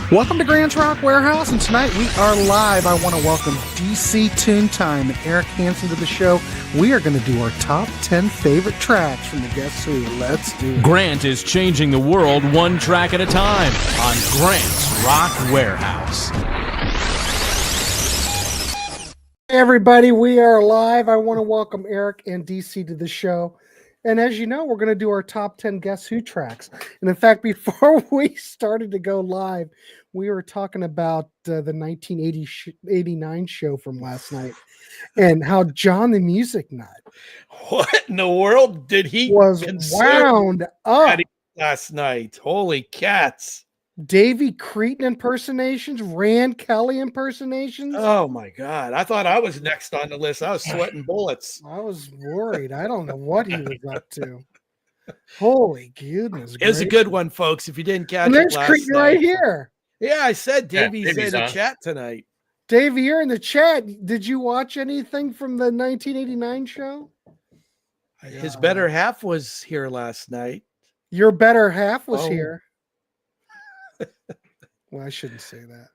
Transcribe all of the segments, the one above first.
Welcome to Grant's Rock Warehouse, and tonight we are live. I want to welcome DC Toontime and Eric Hansen to the show. We are going to do our top 10 favorite tracks from the Guess Who. Let's do it. Grant is changing the world one track at a time on Grant's Rock Warehouse. Hey everybody, we are live. I want to welcome Eric and DC to the show. And as you know, we're going to do our top 10 Guess Who tracks. And in fact, before we started to go live, we were talking about the 1989 show from last night and how John the Music Nut What in the world did he was wound up last night? Holy cats. Davy Cretin impersonations, Rand Kelly impersonations. Oh my God. I thought I was next on the list. I was sweating bullets. I was worried. I don't know what he was up to. Holy goodness. It was a good one, folks. If you didn't catch and it there's last Cretin night. right here. Yeah, I said Davy's Davy's in the on. chat tonight. Davey, you're in the chat. Did you watch anything from the 1989 show? His better half was here last night. Your better half was Oh. here. Well, I shouldn't say that.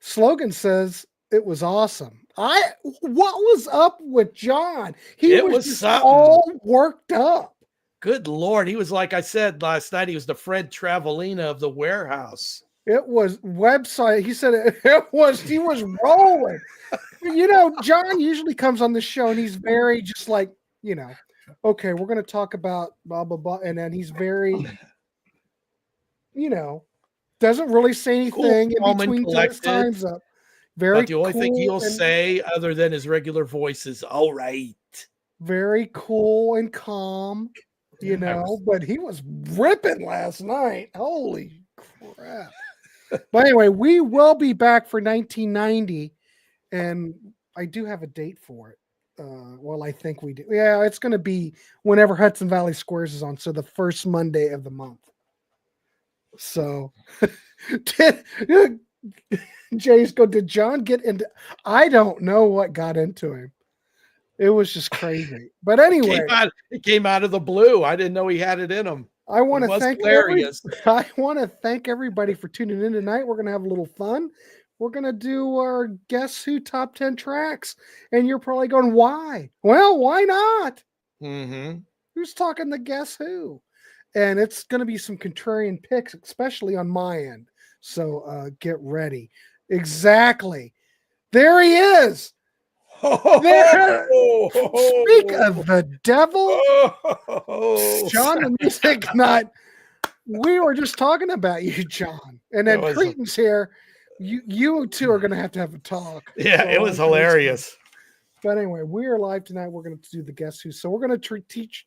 Slogan says it was awesome. What was up with John? He It was was just something. all worked up. Good Lord. He was, like I said last night, he was the Fred Travelina of the Warehouse. It was website. He said he was rolling. You know, John usually comes on the show and he's very just like, you know, okay, we're going to talk about blah, blah, blah. And then he's very, you know, doesn't really say anything Cool, in between till his collected. time's up. Very But the only thing he'll and say other than his regular voice is, all right. very cool and calm, you know, but he was ripping last night. Holy crap. But anyway, we will be back for 1990, and I do have a date for it. Well, I think we do. Yeah, it's going to be whenever Hudson Valley Squares is on, so the first Monday of the month. So, Jay's go, did John get into? I don't know what got into him. It was just crazy. But anyway, It came out of the blue. I didn't know he had it in him. I want It to was thank hilarious. I want to thank everybody for tuning in tonight. We're going to have a little fun. We're going to do our Guess Who top 10 tracks. And you're probably going, why? Well, why not? Mm-hmm. Who's talking the Guess Who? And it's going to be some contrarian picks, especially on my end. So get ready. Exactly. There he is. There. Speak of the devil. John the Music Nut. We were just talking about you, John. And then Cretin's here. You two are going to have a talk. Yeah, So it was hilarious. But anyway, we are live tonight. We're going to do the Guess Who. So we're going to teach.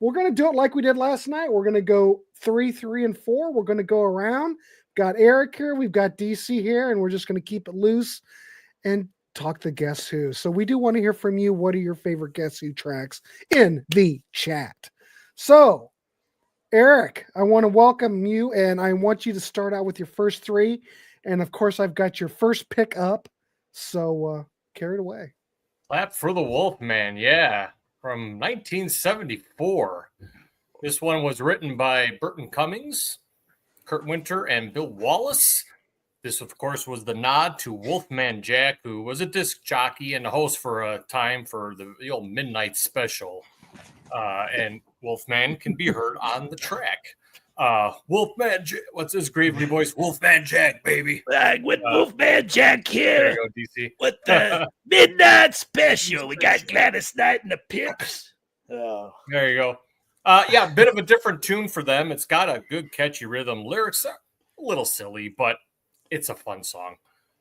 We're going to do it like we did last night. We're going to go 3, 3, and 4. We're going to go around. Got Eric here. We've got DC here, and we're just going to keep it loose and talk the Guess Who. So we do want to hear from you. What are your favorite Guess Who tracks in the chat? So, Eric, I want to welcome you, and I want you to start out with your first 3. And of course, I've got your first pick up. So carry it away. Clap for the Wolfman, yeah. From 1974. This one was written by Burton Cummings, Kurt Winter, and Bill Wallace. This, of course, was the nod to Wolfman Jack, who was a disc jockey and a host for a time for the old Midnight Special. And Wolfman can be heard on the track. Wolfman, what's his gravely voice? Wolfman Jack, baby. With Wolfman Jack There here you go, DC. with the Midnight Special. We got Gladys Knight and the Pips. Oh. There you go. Yeah, a bit of a different tune for them. It's got a good, catchy rhythm. Lyrics are a little silly, but it's a fun song.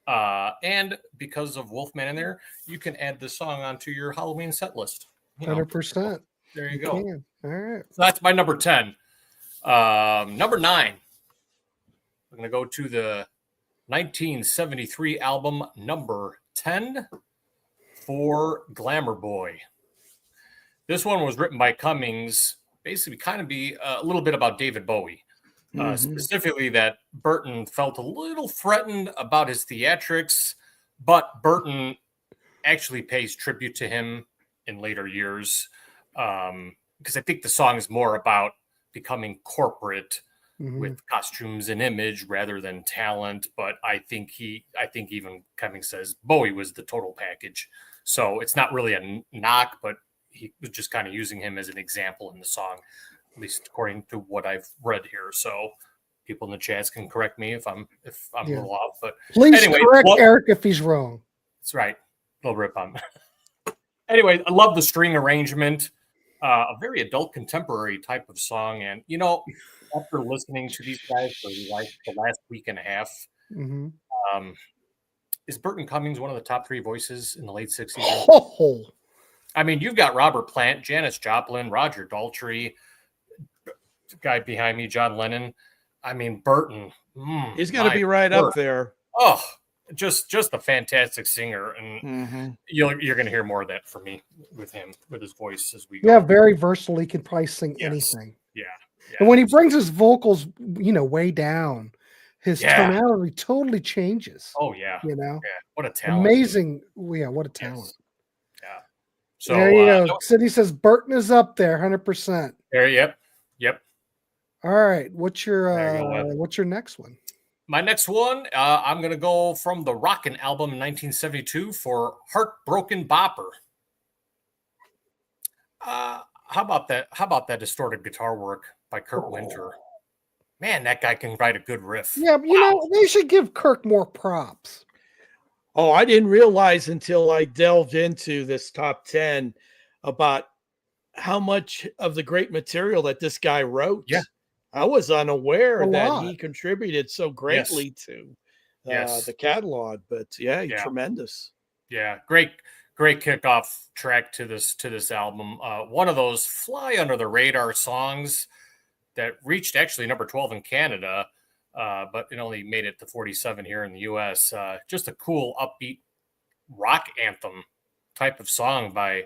And because of Wolfman in there, you can add this song onto your Halloween set list. 100%. There you go. Can. All right. So that's my number 10. Number 9. We're going to go to the 1973 album number 10 for Glamour Boy. This one was written by Cummings, basically kind of be a little bit about David Bowie. Specifically that Burton felt a little threatened about his theatrics, but Burton actually pays tribute to him in later years because I think the song is more about becoming corporate with costumes and image rather than talent. But I think even Cummings says Bowie was the total package. So it's not really a knock, but he was just kind of using him as an example in the song, at least according to what I've read here. So people in the chats can correct me if I'm a little off. But please anyway, correct Eric if he's wrong. That's right. A little rip on. Anyway, I love the string arrangement. A very adult contemporary type of song. And, after listening to these guys for like the last week and a half, is Burton Cummings one of the top 3 voices in the late 60s? Oh. I mean, you've got Robert Plant, Janis Joplin, Roger Daltrey, guy behind me, John Lennon. I mean, Burton. He's got to be right up there. Oh, just a fantastic singer, and you're going to hear more of that from me with him, with his voice as we go. Yeah, very versatile. He can probably sing anything. Yeah. And when he brings his vocals, way down, his tonality totally changes. Oh yeah. What a talent. Amazing. Yeah, what a talent. Yes. Yeah. So there you go. Sydney says Burton is up there, 100%. There. Yep. All right. What's your next one? My next one, I'm going to go from the Rockin' album in 1972 for Heartbroken Bopper. How about that? How about that distorted guitar work by Kurt Winter? Man, that guy can write a good riff. Yeah, they should give Kirk more props. Oh, I didn't realize until I delved into this top 10 about how much of the great material that this guy wrote. Yeah. I was unaware that he contributed so greatly to the catalog, but he's tremendous. Yeah, great kickoff track to this album. One of those fly under the radar songs that reached actually number 12 in Canada, but it only made it to 47 here in the U.S. Just a cool, upbeat rock anthem type of song by.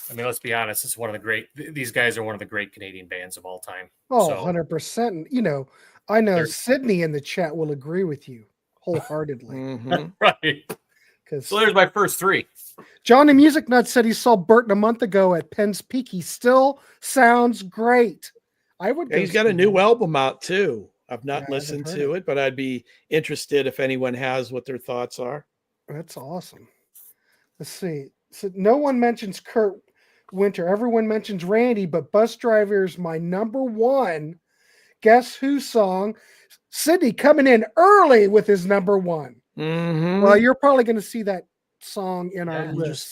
I mean, let's be honest. It's one of the great. These guys are one of the great Canadian bands of all time. Oh, 100%. I know Sydney in the chat will agree with you wholeheartedly. Right. So there's my first 3. John the Music Nut said he saw Burton a month ago at Penn's Peak. He still sounds great. He's got a new album out too. I've not listened to it, but I'd be interested if anyone has what their thoughts are. That's awesome. Let's see. So no one mentions Kurt Winter. Everyone mentions Randy, but Bus Driver is my number 1 Guess Who song. Sydney coming in early with his number 1. Well, you're probably going to see that song in our list.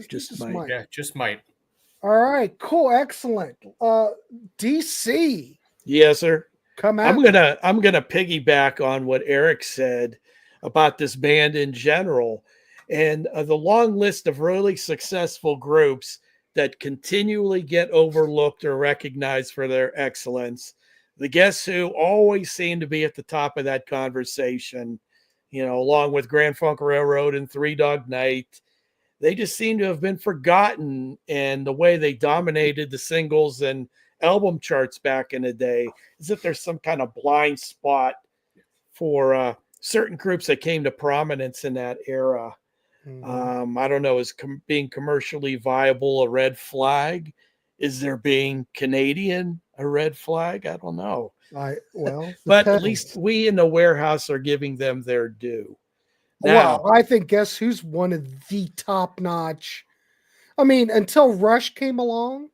Just might. Yeah, just might. All right, cool, excellent. DC. Yes, sir. Come out. I'm gonna piggyback on what Eric said about this band in general, and the long list of really successful groups that continually get overlooked or recognized for their excellence. The Guess Who always seem to be at the top of that conversation, along with Grand Funk Railroad and Three Dog Night. They just seem to have been forgotten, and the way they dominated the singles and album charts back in the day, as if there's some kind of blind spot for certain groups that came to prominence in that era. I don't know, is being commercially viable a red flag? Is there being Canadian a red flag? I don't know. But at least we in the Warehouse are giving them their due. Now, I think Guess Who's one of the top-notch. I mean, until Rush came along.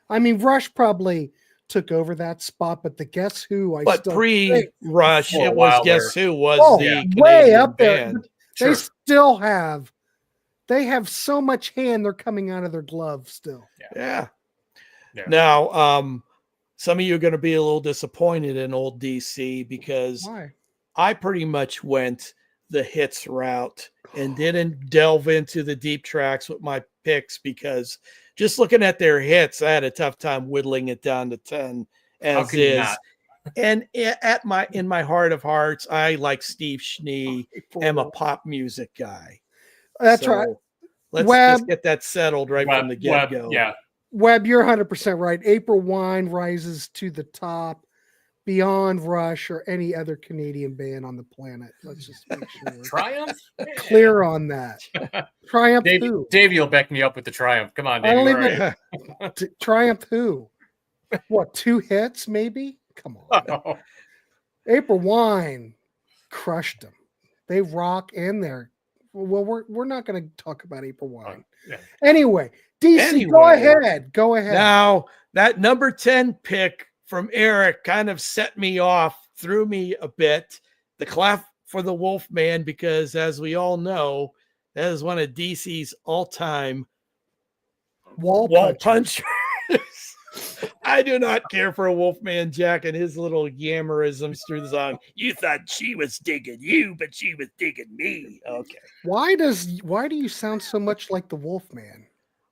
I mean, Rush probably took over that spot, but the Guess Who, pre-Rush, it was Guess Who was the way Canadian up there. band. They still have. They have so much hand; they're coming out of their glove still. Yeah. Now, some of you are going to be a little disappointed in old DC because I pretty much went the hits route and didn't delve into the deep tracks with my picks because just looking at their hits, I had a tough time whittling it down to 10 as is. And in my heart of hearts, I like Steve Schnee. I'm a pop music guy. That's right. Let's just get that settled from the get-go. Webb, you're 100% right. April Wine rises to the top beyond Rush or any other Canadian band on the planet. Let's just make sure. Triumph? Clear on that. Triumph who? Davey will back me up with the Triumph. Come on, Davey. Triumph who? What, 2 hits maybe? Come on. April Wine crushed them. They rock and they're well. We're not going to talk about April Wine. Yeah. Anyway, DC, go ahead. Go ahead. Now that number 10 pick from Eric kind of set me off, threw me a bit. The clap for the Wolfman, because as we all know, that is one of DC's all-time wall punchers. I do not care for a Wolfman Jack and his little yammerisms through the song. You thought she was digging you, but she was digging me. Okay. Why do you sound so much like the Wolfman?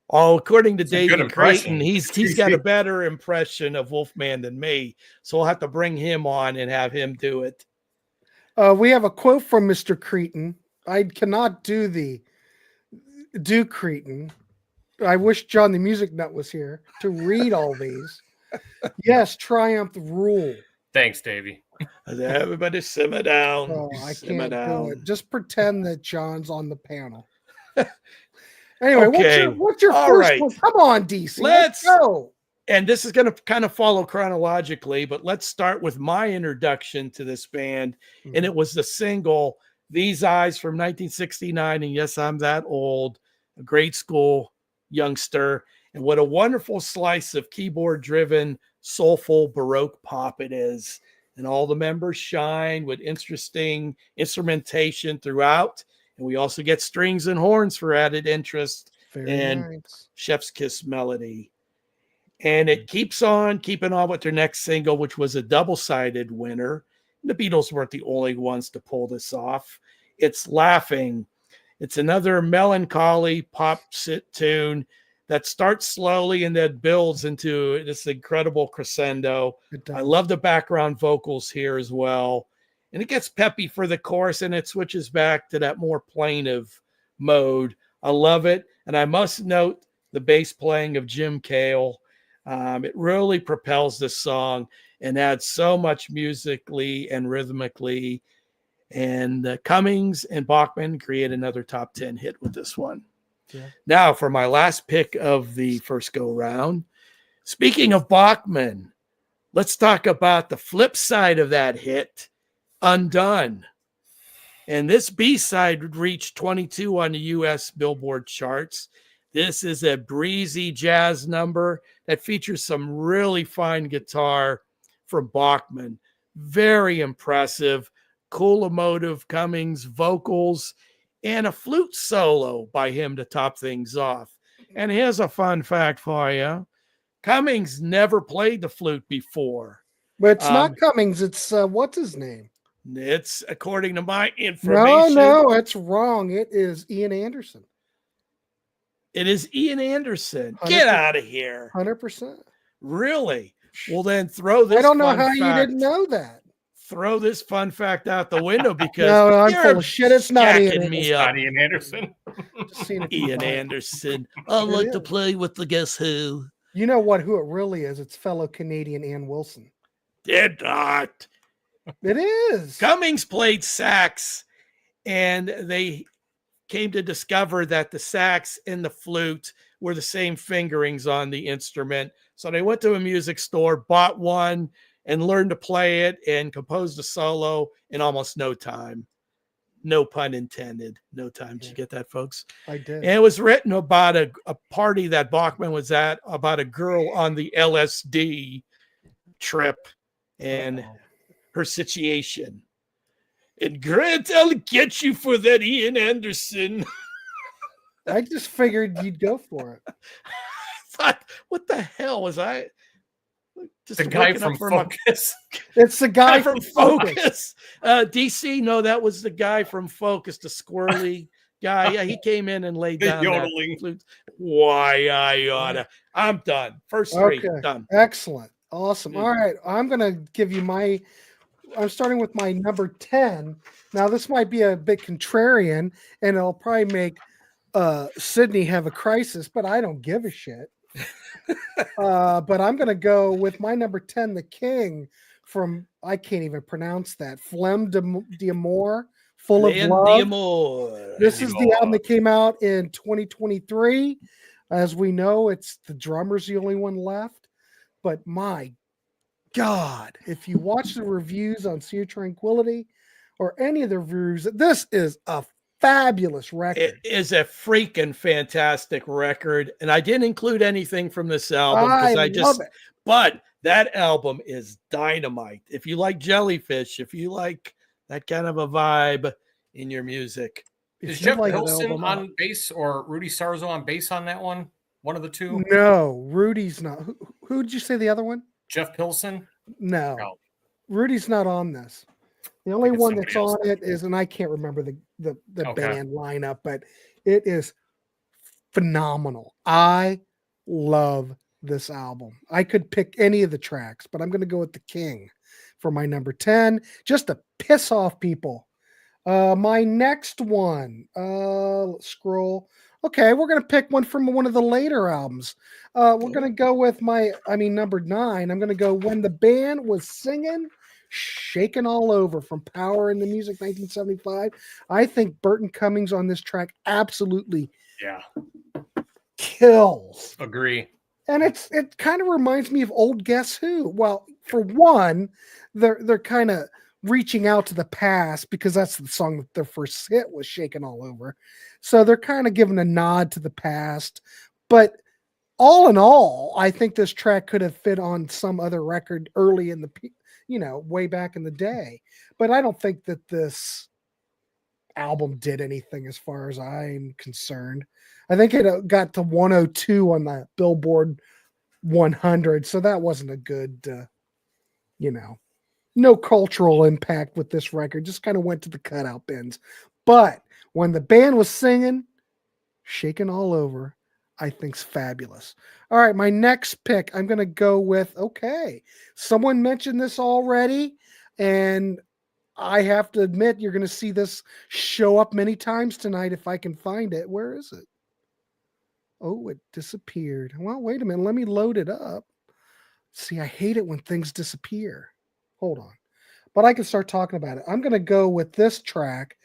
Oh, according to It's a good David impression. Creighton, he's got a better impression of Wolfman than me. So we'll have to bring him on and have him do it. We have a quote from Mr. Creighton. I cannot do Creighton. I wish John the Music Nut was here to read all these. Yes, Triumph rule. Thanks, Davey. Everybody simmer down. Oh, I Simmer can't down. do it. Just pretend that John's on the panel. Anyway, Okay. what's your All first right. one? Come on, DC. Let's Let's- go. And this is going to kind of follow chronologically, but let's start with my introduction to this band. And it was the single, These Eyes from 1969. And yes, I'm that old, a grade school youngster. And what a wonderful slice of keyboard-driven, soulful Baroque pop it is. And all the members shine with interesting instrumentation throughout. And we also get strings and horns for added interest. Very and nice. Chef's Kiss melody. And it keeps on keeping on with their next single, which was a double-sided winner. And the Beatles weren't the only ones to pull this off. It's Laughing. It's another melancholy pop tune that starts slowly and then builds into this incredible crescendo. I love the background vocals here as well. And it gets peppy for the chorus, and it switches back to that more plaintive mode. I love it. And I must note the bass playing of Jim Cale. It really propels this song and adds so much musically and rhythmically. And Cummings and Bachman create another top 10 hit with this one. Yeah. Now, for my last pick of the first go round, speaking of Bachman, let's talk about the flip side of that hit, Undone. And this B-side reached 22 on the U.S. Billboard charts. This is a breezy jazz number that features some really fine guitar from Bachman. Very impressive, cool emotive Cummings vocals, and a flute solo by him to top things off. And here's a fun fact for you. Cummings never played the flute before. But it's not Cummings. It's what's his name? It's according to my information. No, it's wrong. It is Ian Anderson. It is Ian Anderson. 100%. Get out of here. 100%. Really? Well, then throw this. I don't know fun how fact, you didn't know that. Throw this fun fact out the window because No, I'm you're full of shit. It's not Ian jacking me Anderson. up. Not Ian Anderson. Just seeing if you Ian find it. Anderson. I It like to is. play with the Guess Who. You know what? Who it really is? It's fellow Canadian Ann Wilson. Did not. It is. Cummings played sax, and they came to discover that the sax and the flute were the same fingerings on the instrument. So they went to a music store, bought one, and learned to play it and composed a solo in almost no time. No pun intended. No time. Did you get that, folks? I did. And it was written about a party that Bachman was at, about a girl on the LSD trip and her situation. And Grant, I'll get you for that, Ian Anderson. I just figured you'd go for it. Thought, what the hell was I? Just The guy waking up from from a- Focus. It's the guy guy from Focus. DC, no, that was the guy from Focus, the squirrely guy. Yeah, he came in and laid The down that yodeling. flute. Why I oughta. I'm done. First three, Okay. done. Excellent. Awesome. All right. I'm going to give you I'm starting with my number 10. Now, this might be a bit contrarian, and it'll probably make Sydney have a crisis, but I don't give a shit. But I'm going to go with my number 10, The King, from, I can't even pronounce that, Flemme d'Amour, Full of Love. This is the album that came out in 2023. As we know, it's the drummer's the only one left. But my God, if you watch the reviews on Sea Tranquility or any of the reviews, this is a fabulous record. It is a freaking fantastic record. And I didn't include anything from this album I because love it. but that album is dynamite. If you like Jellyfish, if you like that kind of a vibe in your music. Is If you Jeff like Pilson Album on bass or Rudy Sarzo on bass on that one? One of the two? No, Rudy's not. Who did you say the other one? Jeff Pilson? No, No. Rudy's not on this. The only it's one that's somebody on else. it is, and I can't remember the Okay. band lineup, but it is phenomenal. I love this album. I could pick any of the tracks, but I'm going to go with The King for my number 10, just to piss off people. My next one, let's scroll. Okay, we're going to pick one from one of the later albums. We're going to go with number 9. I'm going to go When the Band Was Singing, Shaking All Over from Power in the Music 1975. I think Burton Cummings on this track absolutely kills. Agree. And it kind of reminds me of old Guess Who. Well, for one, they're kind of reaching out to the past because that's the song that their first hit was Shaking All Over. So they're kind of giving a nod to the past. But all in all, I think this track could have fit on some other record early in the, way back in the day. But I don't think that this album did anything as far as I'm concerned. I think it got to 102 on the Billboard 100. So that wasn't a good, no cultural impact with this record. Just kind of went to the cutout bins. But when the band was singing, Shaking All Over, I think's fabulous. All right, my next pick, I'm going to go with, someone mentioned this already, and I have to admit, you're going to see this show up many times tonight if I can find it. Where is it? Oh, it disappeared. Well, wait a minute. Let me load it up. See, I hate it when things disappear. Hold on. But I can start talking about it. I'm going to go with this track.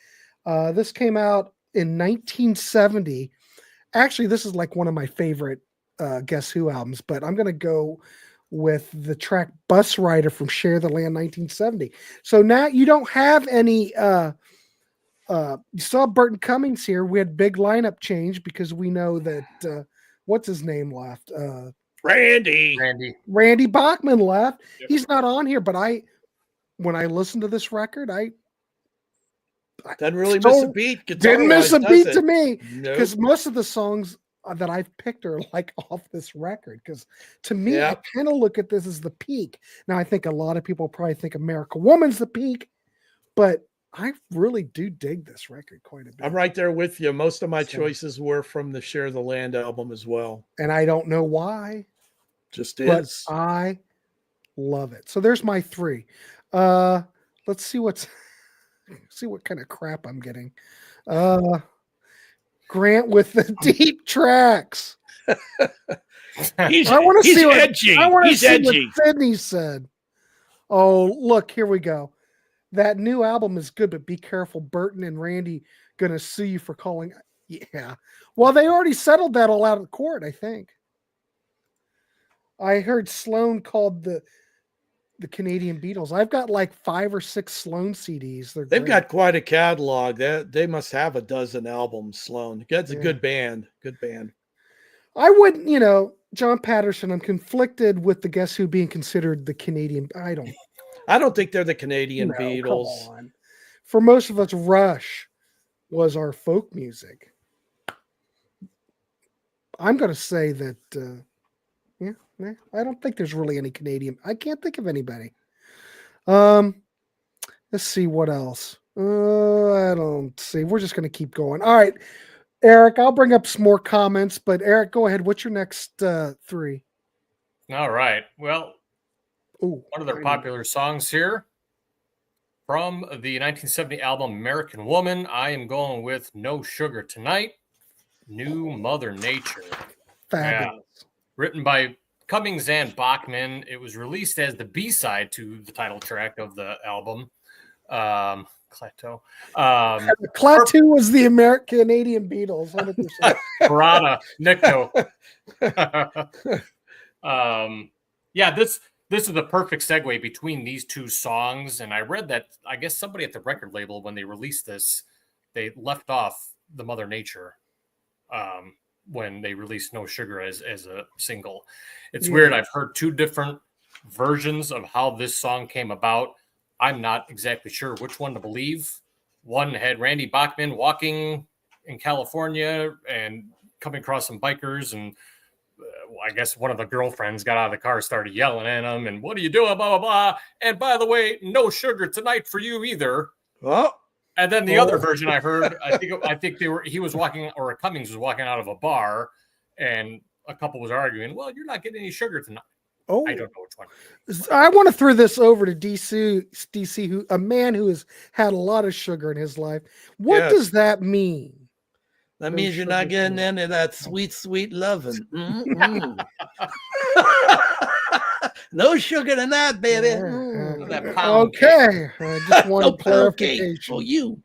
This came out in 1970. Actually, this is like one of my favorite Guess Who albums, but I'm going to go with the track Bus Rider from Share the Land 1970. So now you don't have any you saw Burton Cummings here. We had big lineup change because we know that what's his name left? Randy Bachman left. Yep. He's not on here, but when I listen to this record, I didn't really miss a beat. Didn't miss a beat to me because most of the songs that I've picked are like off this record. Because to me, I kind of look at this as the peak. Now I think a lot of people probably think America Woman's the peak, but I really do dig this record quite a bit. I'm right there with you. Most of my choices were from the Share the Land album as well. And I don't know why. Just is. But I love it. So there's my 3. Let's see what kind of crap I'm getting. Grant with the deep tracks. I want to see edgy. What Sydney said. Oh, look, here we go. That new album is good, but be careful. Burton and Randy gonna sue you for calling. Yeah. Well, they already settled that all out of court, I think. I heard Sloan called the Canadian Beatles. I've got like 5 or 6 Sloan CDs. They've got quite a catalog. They must have a dozen albums, Sloan. That's a good band. Good band. I wouldn't, John Patterson, I'm conflicted with the Guess Who being considered the Canadian. I don't think they're the Canadian Beatles. Come on. For most of us, Rush was our folk music. I'm going to say that, I don't think there's really any Canadian. I can't think of anybody. Let's see what else. I don't see. We're just going to keep going. All right, Eric, I'll bring up some more comments, but Eric, go ahead. What's your next 3? All right. Well, one of their popular songs here from the 1970 album American Woman. I am going with No Sugar Tonight, New Mother Nature. Fabulous. Written by Cummings and Bachman. It was released as the B-side to the title track of the album. Clateau. Clateau was the Canadian Beatles, 100%. Parada, Nicto. this is the perfect segue between these two songs. And I read that, I guess somebody at the record label, when they released this, they left off the Mother Nature when they released No Sugar as a single. It's weird. I've heard two different versions of how this song came about. I'm not exactly sure which one to believe. One had Randy Bachman walking in California and coming across some bikers, and I guess one of the girlfriends got out of the car, started yelling at him, and what are you doing, blah, blah, blah. And by the way, no sugar tonight for you either. Oh. And then the other version I heard, I think he was walking, or Cummings was walking out of a bar, and a couple was arguing, well, you're not getting any sugar tonight. Oh, I don't know which one. I want to throw this over to DC, who a man who has had a lot of sugar in his life. What does that mean? That means you're not getting any of that sweet, sweet loving. No sugar in that, baby. Okay. I just want clarification. For you.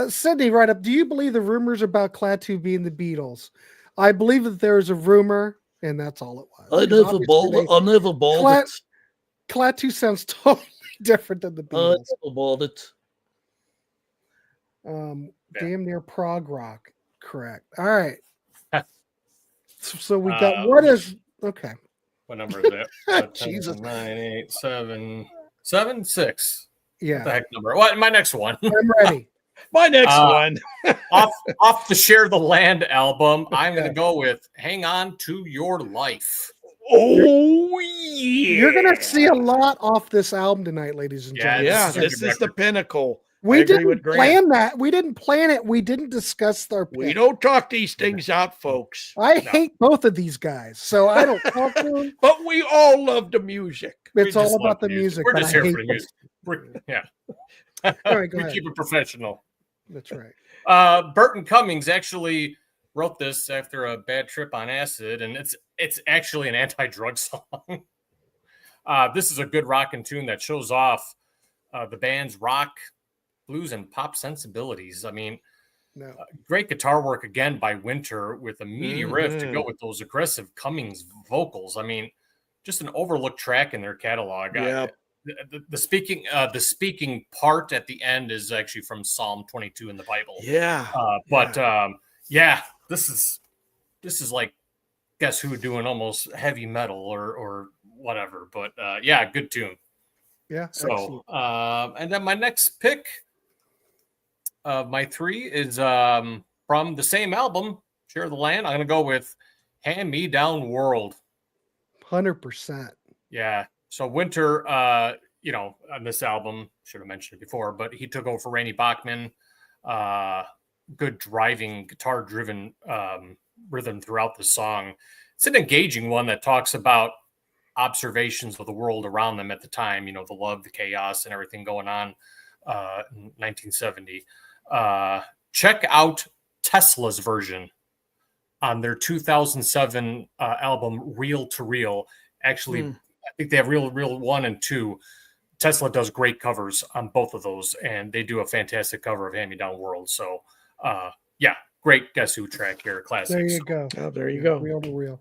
Sydney, right up. Do you believe the rumors about Klaatu being the Beatles? I believe that there is a rumor, and that's all it was. I never bought it. Klaatu sounds totally different than the Beatles. I never bought it. Damn near prog rock. Correct. All right. So we got okay. What number is that? Jesus. 9, 8, 7, 7, 6. Yeah. What the heck number? What? My next one. I'm ready. My next one. off the Share the Land album, I'm going to go with Hang On to Your Life. Oh, yeah. You're going to see a lot off this album tonight, ladies and gentlemen. Yeah, this is the pinnacle. We didn't plan that. We didn't plan it. We didn't discuss their pick. We don't talk these things out, folks. I hate both of these guys, so I don't talk to them. But we all love the music. It's all about the music. We're just here for the music. All right, we keep it professional. That's right. Burton Cummings actually wrote this after a bad trip on acid, and it's actually an anti-drug song. This is a good rockin' tune that shows off the band's rock, blues, and pop sensibilities. I mean, great guitar work again by Winter with a meaty riff to go with those aggressive Cummings vocals. I mean, just an overlooked track in their catalog. Yeah. The speaking part at the end is actually from Psalm 22 in the Bible. Yeah. This is like Guess Who doing almost heavy metal or whatever. But good tune. Yeah. So and then my next pick of my three is from the same album, Share the Land. I'm gonna go with Hand Me Down World. 100%. Yeah. So Winter, on this album, should have mentioned it before, but he took over for Randy Bachman. Good driving, guitar-driven rhythm throughout the song. It's an engaging one that talks about observations of the world around them at the time, the love, the chaos, and everything going on in 1970. Check out Tesla's version on their 2007 album, Reel to Reel. Actually, I think they have Real 1 and 2. Tesla does great covers on both of those, and they do a fantastic cover of Hand Me Down World. So, great Guess Who track here. Classic. There you go. Oh, there you go. Reel to Reel.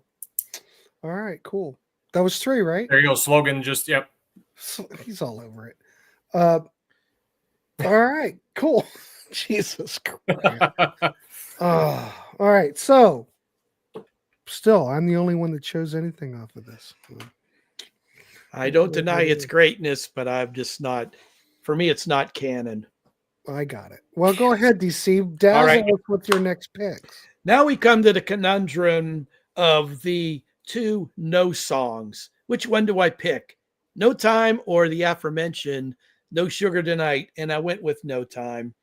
All right, cool. That was 3, right? There you go. Slogan, just, yep. He's all over it. All right, cool. Jesus Christ. All right, so still, I'm the only one that chose anything off of this. I don't deny its greatness, but I'm just not. For me, it's not canon. I got it. Well, go ahead, DC. Dazzle us with your next picks. Now we come to the conundrum of the 2 no songs. Which one do I pick? No Time or the aforementioned No Sugar Tonight? And I went with No Time,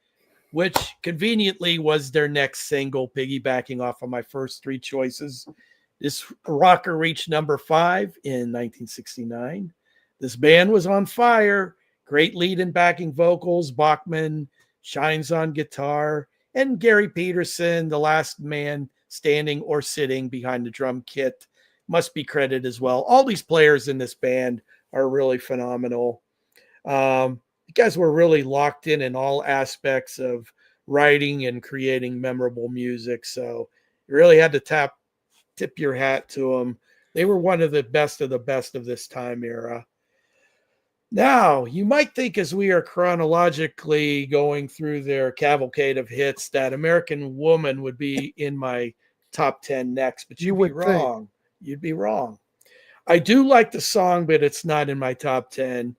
which conveniently was their next single, piggybacking off of my first 3 choices. This rocker reached number 5 in 1969. This band was on fire. Great lead and backing vocals. Bachman shines on guitar. And Gary Peterson, the last man standing or sitting behind the drum kit, must be credited as well. All these players in this band are really phenomenal. You guys were really locked in all aspects of writing and creating memorable music. So you really had to tip your hat to them. They were one of the best of this time era. Now, you might think as we are chronologically going through their cavalcade of hits that American Woman would be in my top 10 next, but you'd be wrong. You'd be wrong. I do like the song, but it's not in my top 10.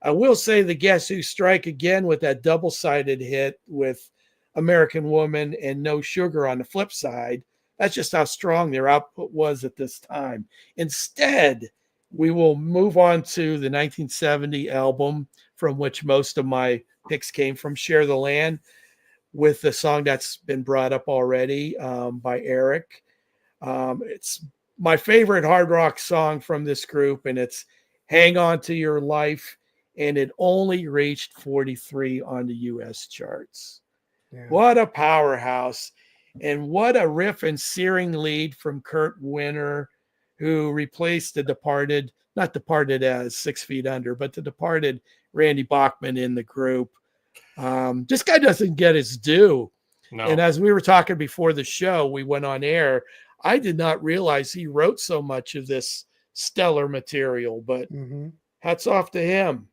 I will say the Guess Who strike again with that double-sided hit with American Woman and No Sugar on the flip side. That's just how strong their output was at this time. Instead, we will move on to the 1970 album from which most of my picks came from, Share the Land, with the song that's been brought up already by Eric. It's my favorite hard rock song from this group, and it's Hang On to Your Life, and it only reached 43 on the U.S. charts. Yeah. What a powerhouse, and what a riff and searing lead from Kurt Winter, who replaced the departed, not departed as 6 Feet Under, but the departed Randy Bachman in the group. This guy doesn't get his due. No. And as we were talking before the show, we went on air, I did not realize he wrote so much of this stellar material, but hats off to him.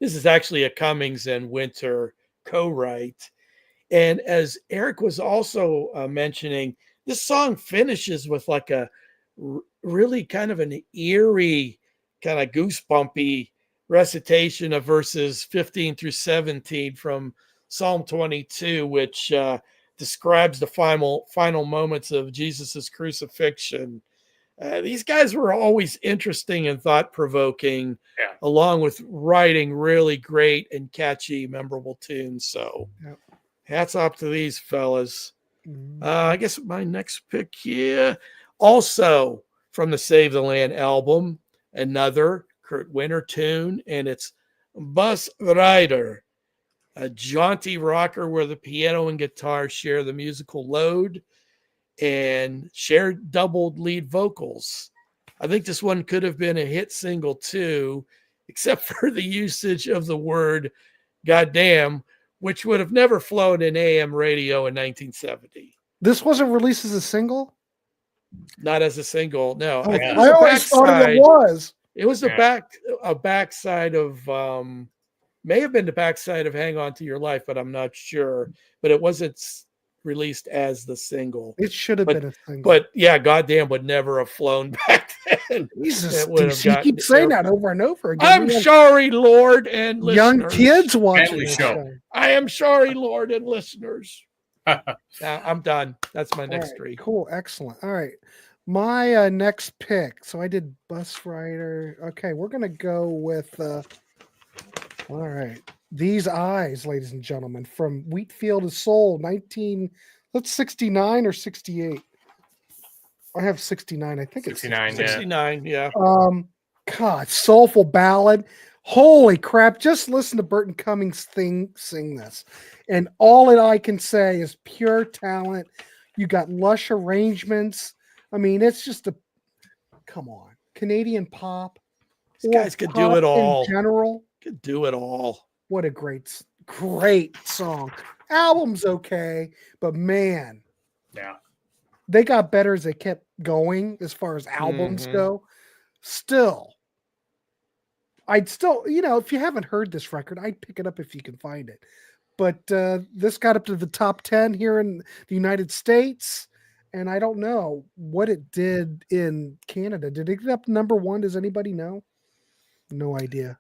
This is actually a Cummings and Winter co-write. And as Eric was also mentioning, this song finishes with like a really kind of an eerie, kind of goosebumpy recitation of verses 15 through 17 from Psalm 22, which describes the final moments of Jesus's crucifixion. These guys were always interesting and thought-provoking, along with writing really great and catchy, memorable tunes. So hats off to these fellas. I guess my next pick here, also from the Save the Land album, another Kurt Winter tune, and it's Bus Rider, a jaunty rocker where the piano and guitar share the musical load and share doubled lead vocals. I think this one could have been a hit single too, except for the usage of the word goddamn, which would have never flown in AM radio in 1970. This wasn't released as a single? Not as a single, no. Oh, I always thought it was. It was a backside of, may have been the backside of Hang On to Your Life, but I'm not sure. But it wasn't released as the single. It should have been a single. But yeah, goddamn would never have flown back then. Jesus, you keep saying that over and over again. I'm sorry, Lord and listeners. Young kids watching this show. I am sorry, Lord and listeners. I'm done. That's my next three. Cool. Excellent. All right. My next pick. So I did Bus Rider. Okay. We're going to go with, all right. These Eyes, ladies and gentlemen, from Wheatfield of Soul, 69 or 68. I have 69. I think 69, it's 69. Yeah. God, soulful ballad. Holy crap. Just listen to Burton Cummings sing this. And all that I can say is pure talent. You got lush arrangements. I mean, it's just come on. Canadian pop. These guys could do it all. In general. Could do it all. What a great song. Album's okay, but man. Yeah. They got better as they kept going as far as albums go. Still, I'd still, if you haven't heard this record, I'd pick it up if you can find it. But this got up to the top 10 here in the United States, and I don't know what it did in Canada. Did it get up number 1? Does anybody know? No idea.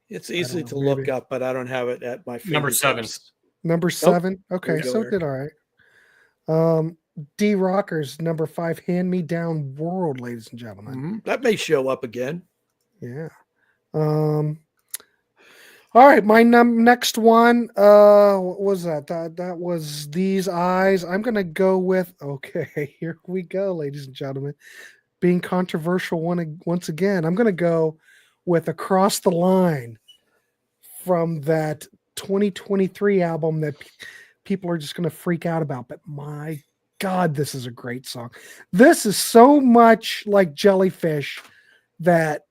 It's easy to look up, but I don't have it at my number 7. Number 7? Nope. Okay, so it did all right. D Rockers, number 5, Hand Me Down World, ladies and gentlemen. That may show up again. Yeah. All right, my next one, what was that? That was These Eyes. I'm going to go with, okay, here we go, ladies and gentlemen. Being controversial once again, I'm going to go with Across the Line from that 2023 album that people are just going to freak out about. But my God, this is a great song. This is so much like Jellyfish that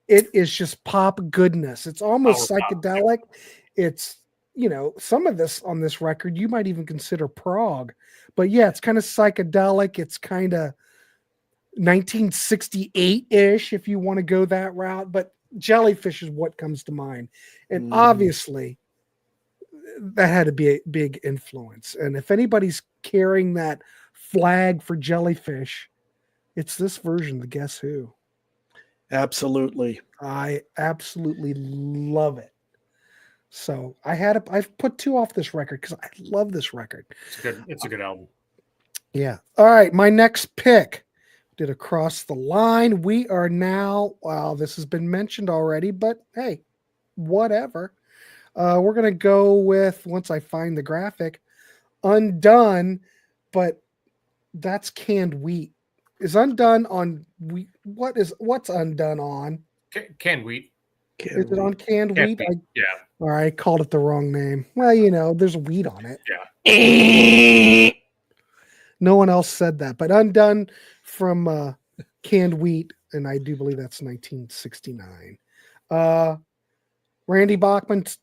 it is just pop goodness. It's almost psychedelic. It's, some of this on this record, you might even consider prog. But yeah, it's kind of psychedelic. It's kind of, 1968-ish, if you want to go that route. But Jellyfish is what comes to mind. And obviously, that had to be a big influence. And if anybody's carrying that flag for Jellyfish, it's this version, the Guess Who. Absolutely. I absolutely love it. So I've put 2 off this record because I love this record. It's a good album. Yeah. All right. My next pick did Across the Line. We are now, well, this has been mentioned already, but hey, whatever. We're going to go with, once I find the graphic, Undone, but that's Canned Wheat. Is Undone on wheat? What's Undone on? Canned Wheat. Is it on Canned Wheat? Yeah. All right, I called it the wrong name. Well, there's wheat on it. Yeah. No one else said that, but Undone from Canned Wheat, and I do believe that's 1969. Randy Bachman's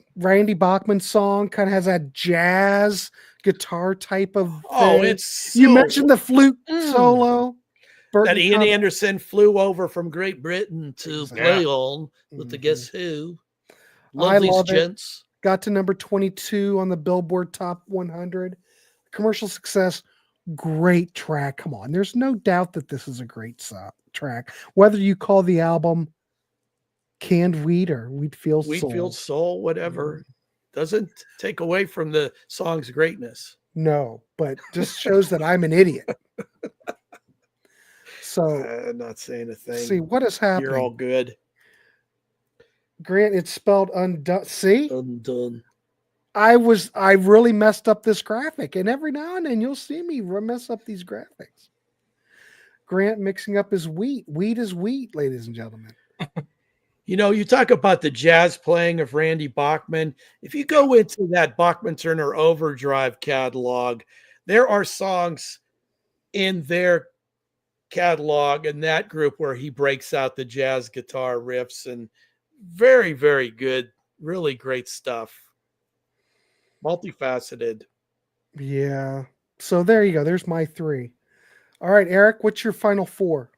song kind of has that jazz guitar type of thing. Oh, it's you mentioned the flute solo. That Ian Anderson flew over from Great Britain to play on with the Guess Who. Love these gents. Got to number 22 on the Billboard Top 100. Commercial success. Great track. Come on. There's no doubt that this is a great track. Whether you call the album Canned Wheat or Wheatfield Soul, whatever. Doesn't take away from the song's greatness. No, but just shows that I'm an idiot. So I'm not saying a thing. See what is happening. You're all good. Grant, it's spelled undone. See? Undone. I really messed up this graphic, and every now and then you'll see me mess up these graphics. Grant mixing up his wheat. Wheat is wheat, ladies and gentlemen. You talk about the jazz playing of Randy Bachman. If you go into that Bachman Turner Overdrive catalog, there are songs in their catalog and that group where he breaks out the jazz guitar riffs, and very, very good, really great stuff. Multifaceted. Yeah. So there you go. There's my 3. All right, Eric, what's your final 4?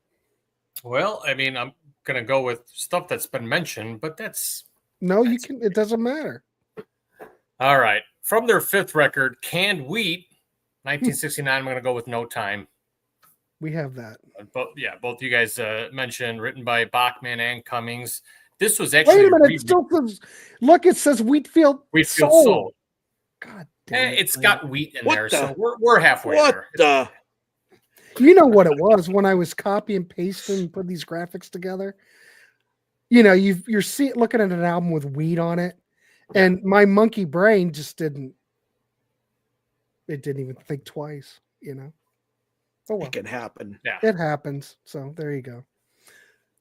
Well, I mean, I'm gonna go with stuff that's been mentioned, but you can. It doesn't matter. All right. From their 5th record, Canned Wheat, 1969. I'm gonna go with No Time. We have that. Both you guys mentioned, written by Bachman and Cummings. This was actually. Wait a minute. It still says, look, it says Wheatfield Soul. God damn it. It's got wheat in there, so we're halfway there. You know what it was when I was copy and pasting and put these graphics together? You're looking at an album with wheat on it, and my monkey brain just didn't even think twice, Oh, well. It can happen. Yeah. It happens. So there you go.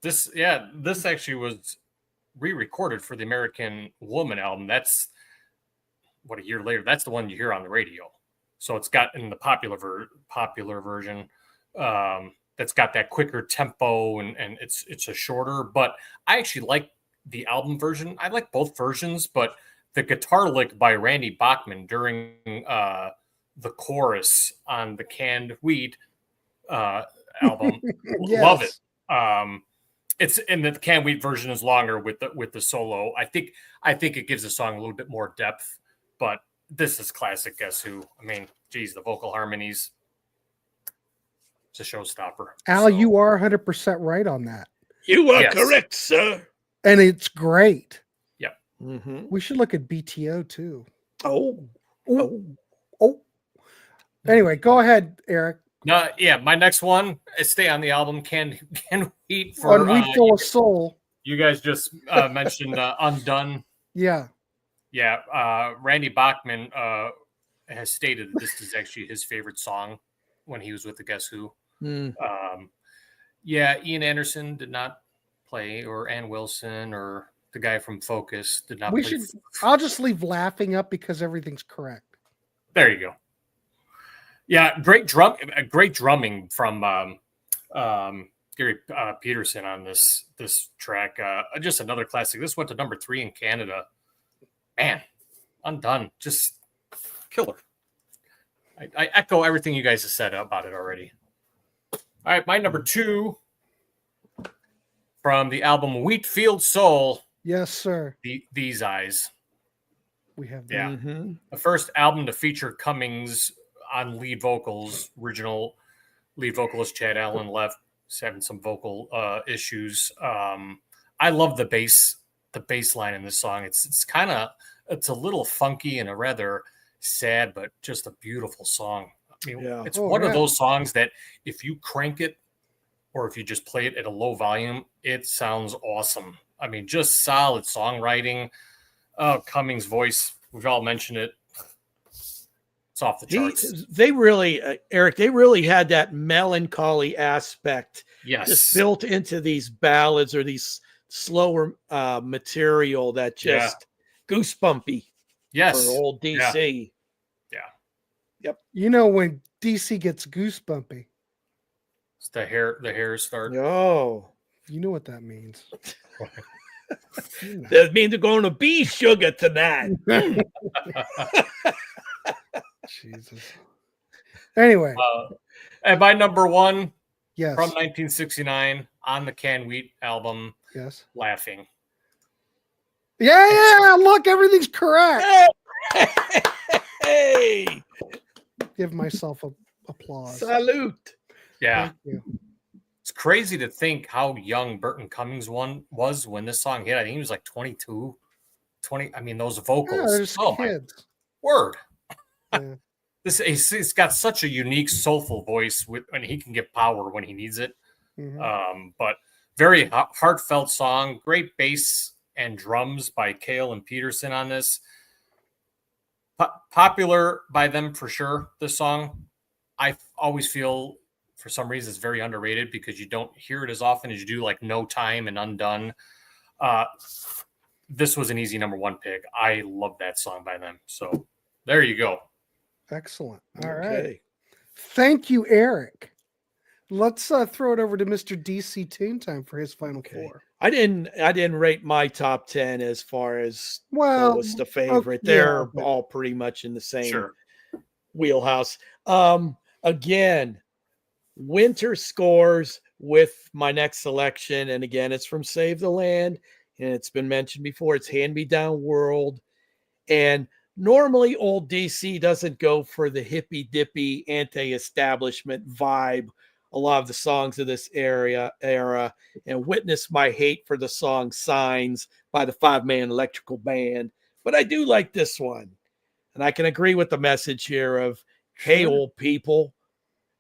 This actually was re-recorded for the American Woman album. That's a year later. That's the one you hear on the radio. So it's got in the popular version that's got that quicker tempo and it's a shorter. But I actually like the album version. I like both versions, but the guitar lick by Randy Bachman during the chorus on the Canned Wheat album, Yes. love it. It's in the Canned Wheat version is longer with the solo. I think it gives the song a little bit more depth, but this is classic Guess Who. I mean, geez, the vocal harmonies. It's a showstopper. Al, you are 100% right on that. You are correct, sir. And it's great. Yep. Mm-hmm. We should look at BTO too. Oh. Anyway, go ahead, Eric. No, yeah, my next one is stay on the album Canned Wheat for On Wheatfield Soul. You guys just mentioned Undone. Yeah. Yeah, Randy Bachman has stated that this is actually his favorite song when he was with the Guess Who. Ian Anderson did not play, or Ann Wilson, or the guy from Focus did not play. I'll just leave laughing up because everything's correct. There you go. Yeah, great drumming from Gary Peterson on this track. Just another classic. This went to number 3 in Canada. Man, Undone, just killer. I echo everything you guys have said about it already. All right, my number 2 from the album Wheatfield Soul, Yes, sir. These Eyes. We have that. Yeah. Mhm. The first album to feature Cummings on lead vocals. Original lead vocalist Chad Allen left. He's having some vocal issues. I love the bass line in this song. It's a little funky and a rather sad, but just a beautiful song. I mean, Yeah. it's Oh, one of yeah. those songs that if you crank it or if you just play it at a low volume, it sounds awesome. I mean, just solid songwriting. Cummings' voice, we've all mentioned it. It's off the charts. They really, Eric, they really had that melancholy aspect Yes. just built into these ballads or these slower material that just goosebumpy Yes. for old DC. You know when DC gets goosebumpy, It's the hair start. Oh, you know what that means. You know. that means they're going to be sugar tonight. Jesus. Anyway, And my number 1 yes. from 1969 on the Can Wheat album, Yes. Laughing. Yeah, look, everything's correct. Hey, Give myself a applause. salute. Yeah. Thank you. It's crazy to think how young Burton Cummings was when this song hit. I think he was like 22, 20. I mean, those Yeah, vocals. they're just Oh, my kids. word. Yeah. He's got such a unique, soulful voice and he can give power when he needs it. Mhm. But very heartfelt song. Great bass and drums by Cale and Peterson on this. Popular by them for sure, this song. I always feel for some reason it's very underrated because you don't hear it as often as you do like No Time and Undone. This was an easy number 1 pick. I love that song by them. So there you go. Excellent. All right. Okay. Thank you, Eric. Let's throw it over to Mr. DC Toontime for his final Okay. 4. I didn't rate my top 10 as far as Well, lowest to favorite. yeah, They're but- all pretty much in the same Sure. wheelhouse. Again, winter scores with my next selection, and again, it's from Save the Land, and it's been mentioned before. It's Hand Me Down World, and normally old DC doesn't go for the hippy dippy anti-establishment vibe. A lot of the songs of this era, and witness my hate for the song Signs by the 5-man electrical band. But I do like this one. And I can agree with the message here of, hey, Sure. old people,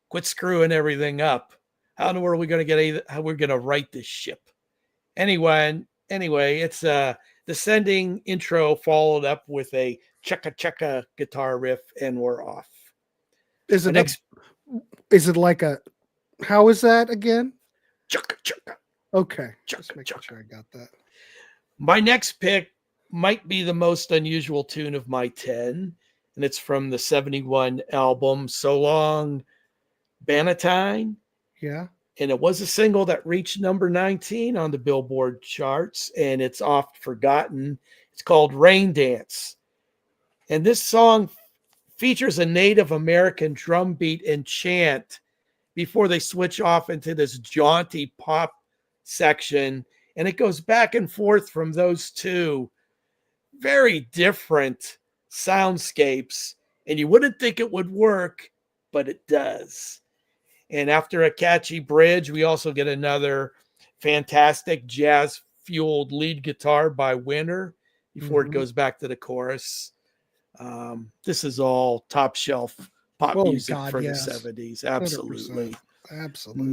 quit screwing everything up. How in the world are we going to how we're going to right this ship? Anyway, it's a descending intro followed up with a checka guitar riff, and we're off. Is The it next is it like a how is that again? checka. Okay. Just Chugga, making chugga. sure I got that. My next pick might be the most unusual tune of my 10, and it's from the 71 album, So Long, Bannatyne. Yeah. And it was a single that reached number 19 on the Billboard charts, and it's oft forgotten. It's called Rain Dance. And this song features a Native American drum beat and chant before they switch off into this jaunty pop section. And it goes back and forth from those two very different soundscapes. And you wouldn't think it would work, but it does. And after a catchy bridge, we also get another fantastic jazz-fueled lead guitar by Winter before it goes back to the chorus. This is all top shelf pop Oh, music God, for yes. the 70s. Absolutely. 100%. Absolutely.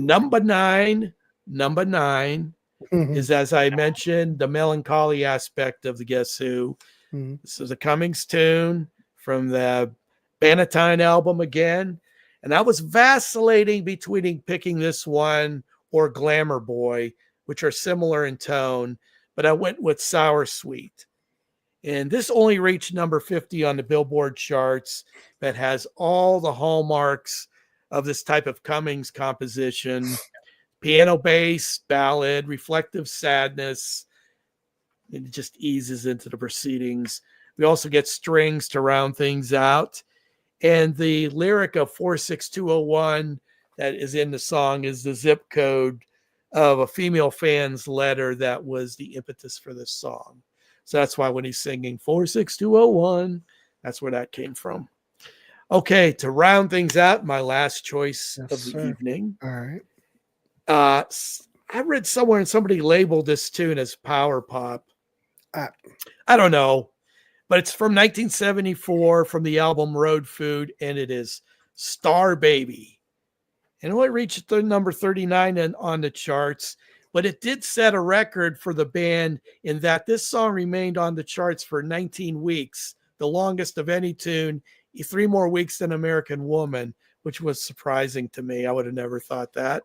Number nine Mhm. is, as I mentioned, the melancholy aspect of the Guess Who. Mhm. This is a Cummings tune from the Bannatyne album again. And I was vacillating between picking this one or Glamour Boy, which are similar in tone, but I went with Sour Sweet. And this only reached number 50 on the Billboard charts, but has all the hallmarks of this type of Cummings composition: piano bass, ballad, reflective sadness. It just eases into the proceedings. We also get strings to round things out. And the lyric of 46201 that is in the song is the zip code of a female fan's letter that was the impetus for this song. So that's why when he's singing 46201, that's where that came from. Okay, to round things out, my last choice Yes, of the sir. evening. All right. I read somewhere and somebody labeled this tune as power pop. Uh, I don't know, but it's from 1974 from the album Road Food, and it is Star Baby. And it only reached the number 39 on the charts, but it did set a record for the band in that this song remained on the charts for 19 weeks, the longest of any tune, 3 more weeks than American Woman, which was surprising to me. I would have never thought that.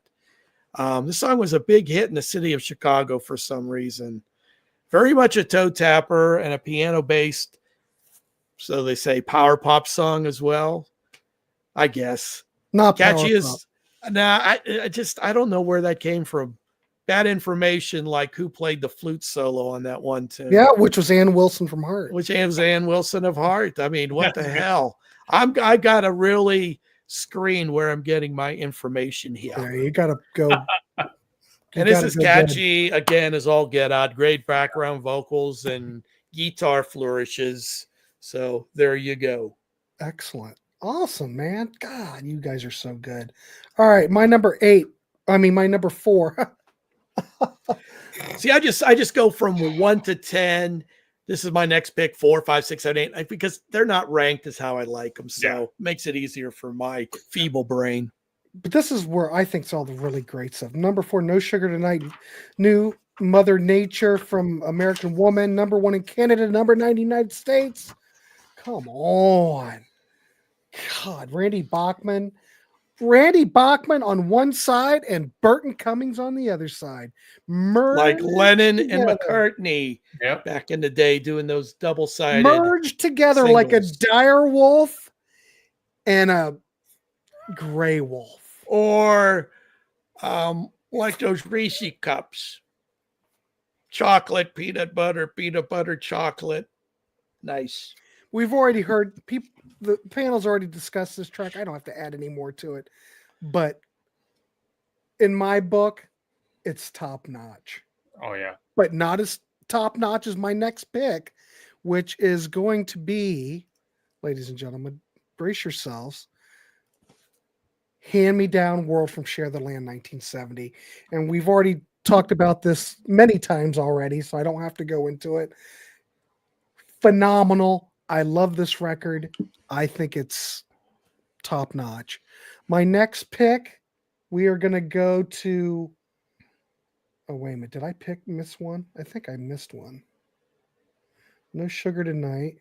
The song was a big hit in the city of Chicago for some reason. Very much a toe tapper and a piano based, so they say, power pop song as well, I guess. Not Catchy power pop. as I don't know where that came from. Bad information, like who played the flute solo on that one tune. Yeah, which was Ann Wilson from Heart. Which was Ann Wilson of Heart. I mean, what the hell? I got to really screen where I'm getting my information here. Yeah, you got to go. And this is catchy again, as all get out. Great background vocals and guitar flourishes. So there you go. Excellent. Awesome, man. God, you guys are so good. All right, my number 4. See, I just go from 1 to 10. This is my next pick, 4, 5, 6, 7, 8, because they're not ranked as how I like them. So it makes it easier for my feeble brain. But this is where I think it's all the really great stuff. Number 4, No Sugar Tonight, New Mother Nature from American Woman. Number 1 in Canada, number 9 in the United States. Come on. God, Randy Bachman on one side and Burton Cummings on the other side. Like Lennon together. and McCartney back in the day doing those double-sided merged together singles. like a dire wolf and a gray wolf. Or like those Reese cups. Chocolate, peanut butter, chocolate. Nice. We've already heard the panel's already discussed this track. I don't have to add any more to it. But in my book, it's top notch. Oh, yeah. But not as top notch as my next pick, which is going to be, ladies and gentlemen, brace yourselves. Hand Me Down World from Share the Land 1970. And we've already talked about this many times already, so I don't have to go into it. Phenomenal. I love this record. I think it's top notch. My next pick, we are going to go to. Oh, wait a minute. Did I miss one? I think I missed one. No Sugar Tonight.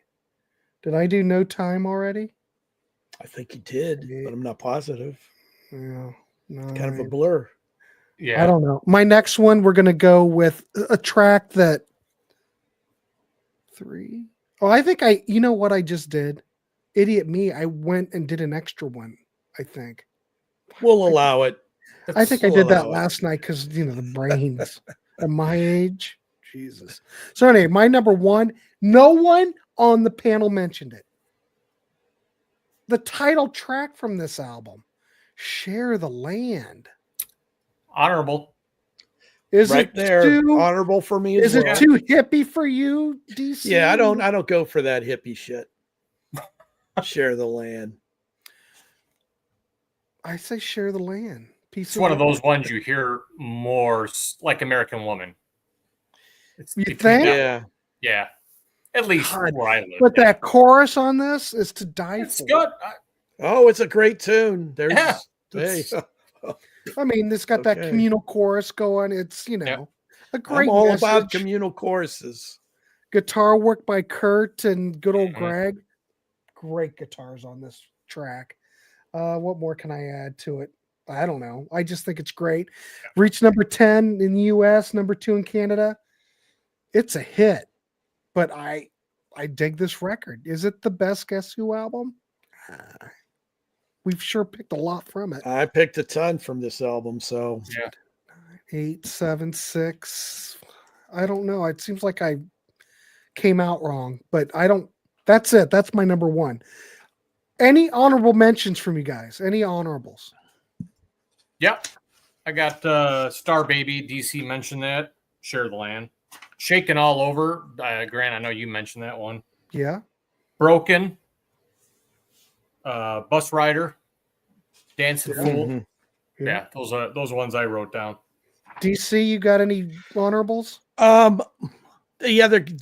Did I do No Time already? I think you did, but I'm not positive. Yeah. No. Kind of a blur. Yeah. I don't know. My next one, we're going to go with a track that 3. Oh, I think you know what I just did? Idiot me. I went and did an extra one, I think. We'll allow it. I think I did that last night because, the brains at my age. Jesus. So anyway, my number 1, no one on the panel mentioned it. The title track from this album, Share the Land. Honorable. Is right it there. too Honorable for me as Is well. it too hippie for you, DC? Yeah, I don't go for that hippie shit. Share the land. I say Share the Land. It's one of those ones you hear more like American Woman. You think? Yeah. Yeah. At least God, where I live. But that chorus on this is to die It's for. good. Oh, it's a great tune. There's hey. I mean, it's got that Okay. communal chorus going. It's, a great I'm all message. about communal choruses. Guitar work by Kurt and good old Mhm. Greg. Great guitars on this track. What more can I add to it? I don't know. I just think it's great. Reached number 10 in the US, number 2 in Canada. It's a hit, but I dig this record. Is it the best Guess Who album? We've sure picked a lot from it. I picked a ton from this album, so 8, 7, 6. I don't know. It seems like I came out wrong, but I don't. That's it. That's my number 1. Any honorable mentions from you guys? Any honorables? Yep. I got Star Baby. DC mentioned that. Share the Land. Shaking All Over. Grant, I know you mentioned that one. Yeah. Broken. Bus Rider. Dancing Yeah. Fool. Mhm. Yeah, those are ones I wrote down. DC, you got any honorables? The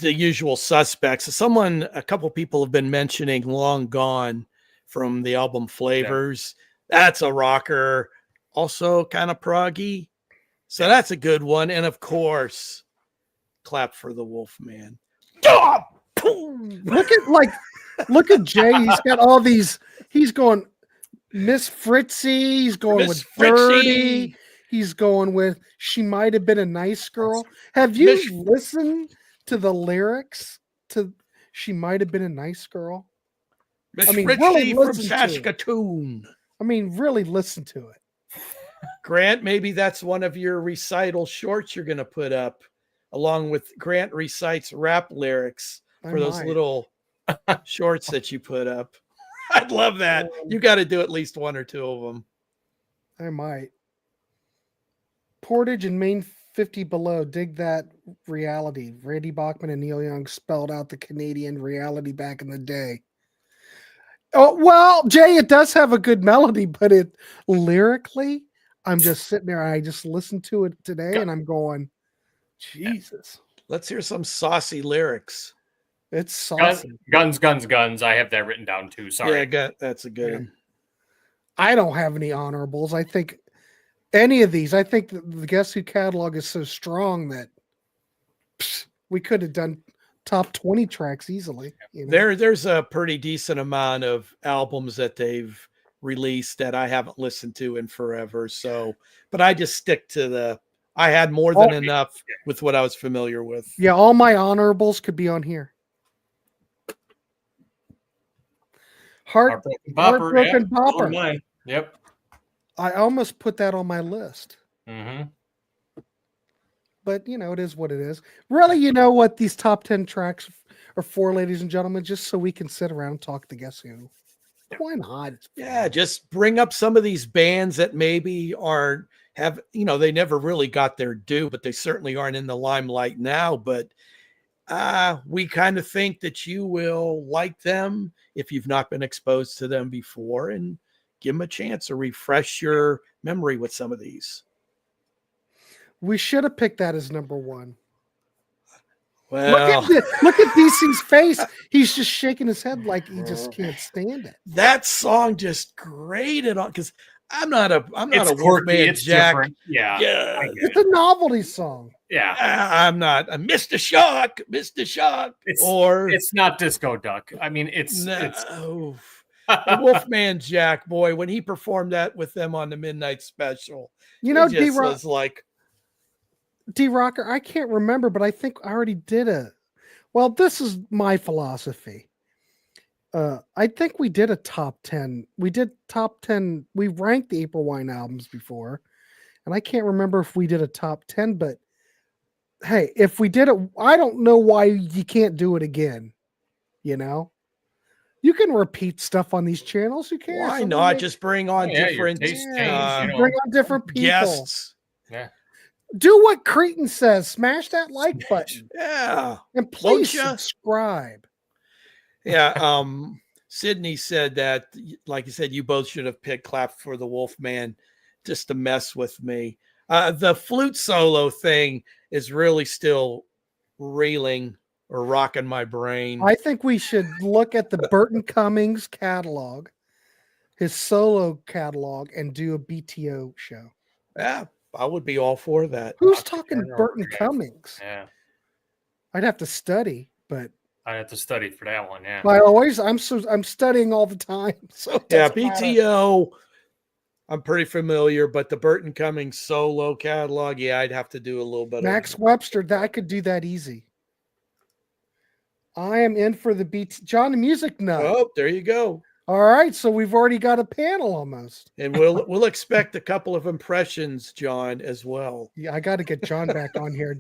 usual suspects. A couple people have been mentioning Long Gone from the album Flavors. That's a rocker, also kind of proggy. So that's a good one. And of course, Clap for the Wolfman. Look at Jay. He's got all these. He's going Miss Fritzy. He's going Miss with Dirty. He's going with She Might Have Been a Nice Girl. Have you Miss- listened to the lyrics to She Might Have Been a Nice Girl? Miss I mean, Fritzy really from listen to it. Saskatoon. I mean, really listen to it. Grant, maybe that's one of your recital shorts you're going to put up, along with Grant recites rap lyrics I for those might. little shorts that you put up. I'd love that. You got to do at least one or two of them. I might. Portage and Main 50 Below. Dig that reality. Randy Bachman and Neil Young spelled out the Canadian reality back in the day. Oh, well, Jay, it does have a good melody, but it lyrically, I'm just sitting there. I just listened to it today and I'm going, Jesus. Let's hear some saucy lyrics. It's saucy. Guns. I have that written down too. Sorry. Yeah, that's a good one. I don't have any honorables. I think any of these, I think the Guess Who catalog is so strong that we could have done top 20 tracks easily. You know? There's a pretty decent amount of albums that they've released that I haven't listened to in forever. So, but I just stick to I had more than enough with what I was familiar with. Yeah, all my honorables could be on here. Heartbroken Bopper. Mine. Yep. I almost put that on my list. Mm-hmm. But, you know, it is what it is. Really, you know what these top 10 tracks are for, ladies and gentlemen? Just so we can sit around and talk to Guess Who. Why not? Yeah, just bring up some of these bands that maybe they never really got their due, but they certainly aren't in the limelight now. But we kind of think that you will like them if you've not been exposed to them before, and give them a chance or refresh your memory with some of these. We should have picked that as number one. Well, look at DC's face. He's just shaking his head like he just can't stand it. That song just grated on, because I'm not a Quirky, Wolfman Jack. Different. Yeah. It's a novelty song. Yeah. I'm not a Mr. Shock. It's not Disco Duck. I mean, it's the Wolfman Jack, boy, when he performed that with them on the Midnight Special, you know, was like D-Rocker, I can't remember, but I think I already did well, this is my philosophy. I think we did a top 10. We did top 10. We ranked the April Wine albums before, and I can't remember if we did a top 10, but hey, if we did it, I don't know why you can't do it again. You know? You can repeat stuff on these channels. Who cares? Why not just bring on different taste bring change, on different people. guests? Yeah. Do what Cretan says. Smash that like button. Yeah. And please subscribe. Yeah. Sydney said that, like you said, you both should have picked Clap for the Wolfman just to mess with me. The flute solo thing is really still reeling or rocking my brain. I think we should look at the Burton Cummings catalog, his solo catalog, and do a BTO show. Yeah, I would be all for that. Who's talking Burton Cummings? Yeah. I'd have to study, but I have to study for that one. Yeah. I'm studying all the time. So yeah, BTO, I'm pretty familiar, but the Burton Cummings solo catalog, yeah, I'd have to do a little bit. Max Webster, I could do that easy. I am in for the BT. John, the music nut. Oh, there you go. All right, so we've already got a panel almost, and we'll expect a couple of impressions, John, as well. Yeah, I got to get John back on here.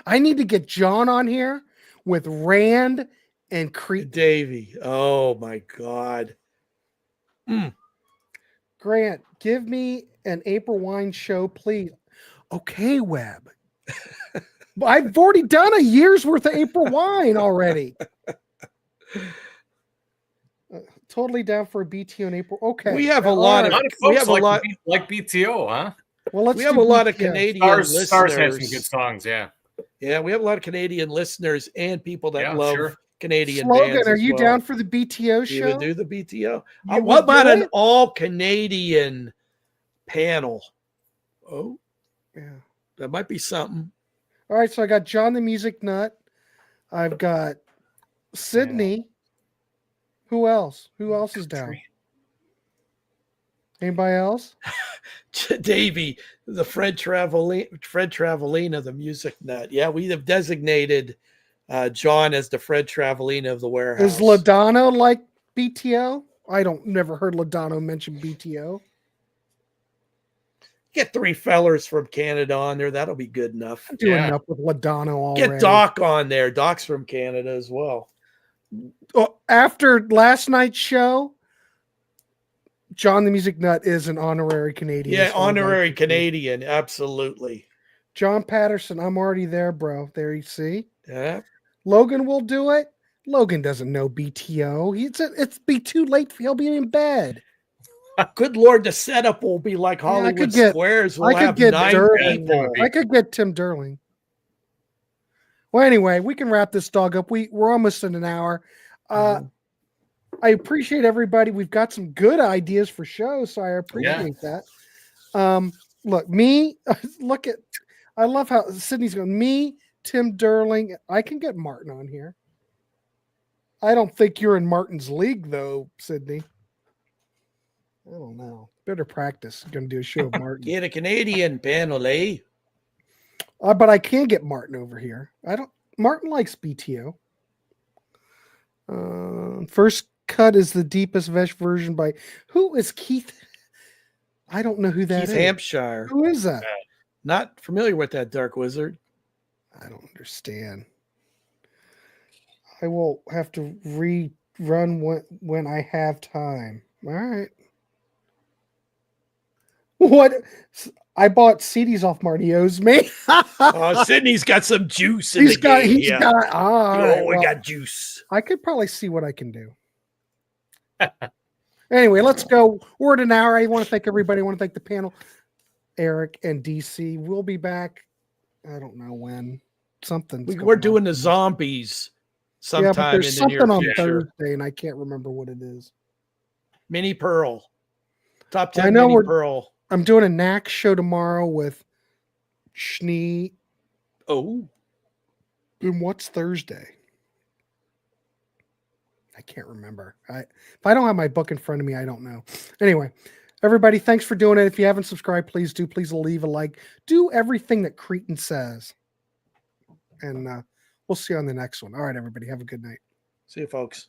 I need to get John on here with Rand and Davey. Oh my God. Grant, Grant, give me an April wine show, please. Okay, Webb. I've already done a year's worth of April wine already. Totally down for a BTO in April. Okay. We have a all lot A of lot of we folks have a like, lot like BTO, huh? Well, let's we have do a lot of BTO. Canadian Stars has some good listeners. songs, yeah. Yeah, we have a lot of Canadian listeners and people that Yeah, love sure. Canadian Slogan, bands. are as you well. down for the BTO You would show? do the BTO. You What would about do an it? all Canadian panel? Oh, Yeah. that might be something. All right, so I got John the Music Nut. I've got Sydney. Who else? Who else is down? Anybody else? Davey, the Fred Travelina, the music nut. Yeah, we have designated John as the Fred Travelina of the Warehouse. Is Ladano like BTO? I don't never heard Ladano mention BTO. Get 3 fellers from Canada on there. That'll be good enough. I'm doing enough with Ladano already. Get Doc on there. Doc's from Canada as well. Oh, after last night's show, John the Music Nut is an honorary Canadian. Yeah, as far as honorary I can see. Canadian. Absolutely. John Patterson, I'm already there, bro. There you see. Yeah. Logan will do it. Logan doesn't know BTO. It's be too late. He'll be in bed. Good Lord, the setup will be like Hollywood Squares. We'll I could have get 9 Durling. people. I could get Tim Durling. Well, anyway, we can wrap this dog up. We're almost in an hour. I appreciate everybody. We've got some good ideas for shows, so I appreciate that. Look, I love how Sydney's going. Me, Tim Durling. I can get Martin on here. I don't think you're in Martin's league, though, Sydney. I don't know. Better practice. I'm going to do a show of Martin. Get a Canadian panel, eh? But I can get Martin over here. Martin likes BTO. First cut is the deepest version by who is Keith? I don't know who that is. Keith Hampshire. Who is that? Not familiar with that Dark Wizard. I don't understand. I will have to rerun when I have time. All right. What? I bought CDs off Marty. He owes me. Sydney's got some juice in the game. He's got. We got juice. I could probably see what I can do. Anyway, let's go. We're at an hour. I want to thank everybody. I want to thank the panel, Eric and DC. We'll be back. I don't know when. We're doing the zombies sometime but there's in the near something on future. Thursday, and I can't remember what it is. Mini Pearl. Top 10 I know Mini Pearl. I'm doing a Knack show tomorrow with Schnee. Oh. And what's Thursday? I can't remember. If I don't have my book in front of me, I don't know. Anyway, everybody, thanks for doing it. If you haven't subscribed, please do. Please leave a like. Do everything that Cretan says. And we'll see you on the next one. All right, everybody. Have a good night. See you, folks.